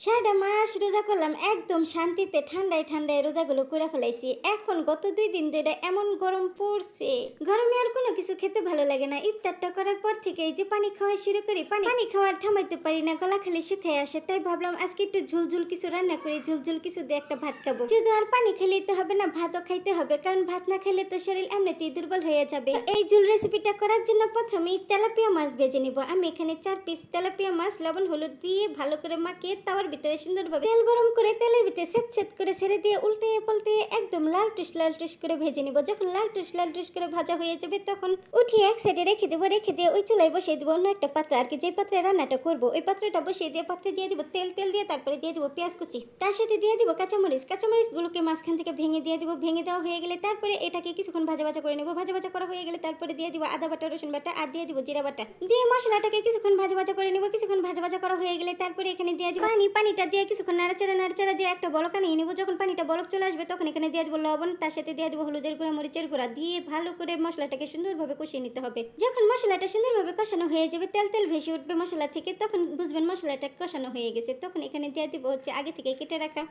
সারাটা মাস রোজা করলাম একদম শান্তিতে ঠান্ডায় ঠান্ডায় রোজাগুলো করে ফেলাইছি। এখন গত 2 দিন ধরে এমন গরম পড়ছে, গরমে আর কোনো কিছু খেতে ভালো লাগে না। ইফতারটা করার পর থেকে এই যে পানি খাওয়া শুরু করি, পানি পানি খাওয়ার থামাইতে পারি না, গলা খালি শুকিয়ে আসে। তাই ভাবলাম আজকে একটু ঝুলঝুল কিছু রান্না করি, ঝুলঝুল কিছু দিয়ে একটা ভাত খাবো। শুধু আর পানি খেলেই তো হবে না, ভাতও খাইতে হবে, কারণ ভাত না খেলে তো শরীর এমনিতেই দুর্বল হয়ে যাবে। এই ঝুল রেসিপিটা করার জন্য প্রথমেই তেলাপিয়া মাছ ভেজে নিব। আমি এখানে 4 পিস তেলাপিয়া মাছ লবণ হলুদ দিয়ে ভালো করে মাখিয়ে তাওয়ার ভিতরে সুন্দরভাবে তেল গরম করে তেলের ভিতরে সেট করে ছেড়ে দিয়ে উল্টে পাল্টে একদম লাল টুস করে ভেজে নিব। যখন লাল টুস করে ভাজা হয়ে যাবে তখন উঠিয়ে এক সাইডে রেখে দেবো। রেখে দিয়ে ওই চুলায় বসিয়ে দেবো অন্য একটা পাত্র, আর কি যে পাত্রে রান্নাটা করবো ওই পাত্রটা বসিয়ে দিয়ে পাত্রে দিয়ে দিব তেল দিয়ে তারপরে দিয়ে দিব পেঁয়াজ কুচি, তার সাথে দিয়ে দিব কাঁচামরিচ গুলোকে মাঝখান থেকে ভেঙে দিয়ে দিব। ভেঙে দেওয়া হয়ে গেলে তারপরে এটাকে কিছুক্ষণ ভাজা করে নেব। ভাজা করা হয়ে গেলে তারপরে দিয়ে দিব আদা বাটা রসুন বাটা আর দিয়ে দিব জিরা বাটা দিয়ে মশলাটাকে কিছুক্ষণ ভাজা করে নেব। কিছুক্ষণ ভাজা করা হয়ে গেলে তারপরে এখানে দিয়ে দিব পানিটা দিয়ে কিছুক্ষণ নাড়াচাড়া দিয়ে একটা বলক নিয়ে নেব। যখন পানিটা বলক চলে আসবে তখন এখানে দিয়ে দিব লবণ, তার সাথে দিয়ে দিব হলুদের গুঁড়া মরিচের গুঁড়া দিয়ে ভালো করে মশলাটাকে সুন্দরভাবে কষিয়ে নিতে হবে। যখন মশলাটা সুন্দরভাবে কষানো হয়ে যাবে, তেল ভেসে উঠবে মশলা থেকে, তখন বুঝবেন মশলাটা কষানো হয়ে গেছে। তখন এখানে দিয়ে দিব হচ্ছে আগে থেকে কেটে রাখা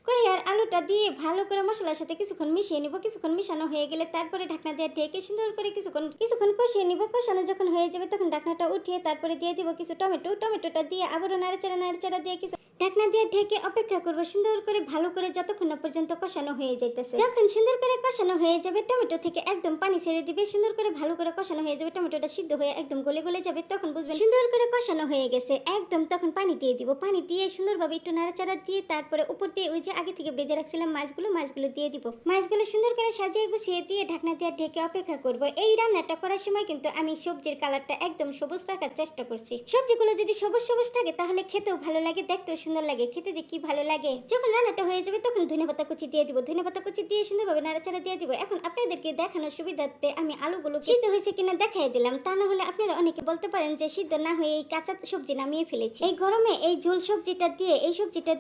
কই আর আলুটা দিয়ে ভালো করে মশলার সাথে কিছুক্ষণ মিশিয়ে নিব। কিছুক্ষণ মিশানো হয়ে গেলে তারপরে ঢাকনা দিয়ে ঢেকে সুন্দর করে কিছুক্ষণ কষিয়ে নিব। কষানো যখন হয়ে যাবে তখন ঢাকনাটা উঠিয়ে তারপরে দিয়ে দিব কিছু টমেটোটা দিয়ে আবারও নাড়াচাড়া দিয়ে কিছু ঢাকনা দিয়ে ঢেকে অপেক্ষা করব সুন্দর করে ভালো করে যতক্ষণ না পর্যন্ত কষানো হয়ে যাইতেছে। যখন সুন্দর করে কষানো হয়ে যাবে টমেটো থেকে একদম পানি ছেড়ে দিবে, সুন্দর করে ভালো করে কষানো হয়ে যাবে, টমেটোটা সিদ্ধ হয়ে একদম গলে যাবে, তখন বুঝবেন সুন্দর করে কষানো হয়ে গেছে একদম। তখন পানি দিয়ে দিব, পানি দিয়ে সুন্দরভাবে একটু নাড়াচাড়া দিয়ে তারপরে উপর দিয়ে ওই যে আগে থেকে বেজে রাখছিলাম মাছগুলো দিয়ে দিব। মাছগুলো সুন্দর করে সাজিয়ে গুছিয়ে দিয়ে ঢাকনা দিয়ে ঢেকে অপেক্ষা করব। এই রান্নাটা করার সময় কিন্তু আমি সবজির কালারটা একদম সবুজ রাখার চেষ্টা করছি। সবজিগুলো যদি সবুজ থাকে তাহলে খেতেও ভালো লাগে, দেখতেও সুন্দর লাগে, খেতে যে কি ভালো লাগে। যখন রান্নাটা হয়ে যাবে তখন ধনেপাতা কুচি দিয়ে দিব। ধনেপাতা কুচি দিয়ে সুন্দরভাবে নাড়াচাড়া দিয়ে দিব। এখন আপনাদেরকে দেখানোর সুবিধার্থে আমি আলুগুলো সিদ্ধ হয়েছে কিনা দেখাই দিলাম, তা না হলে আপনারা অনেকে বলতে পারেন যে সিদ্ধ না হয়ে এই কাঁচা সবজি নামিয়ে ফেলেছি। এই গরমে এই ঝোল সবজিটা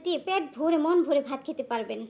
দিয়ে পেট ভরে মন ভরে ভাত খেতে পারবেন।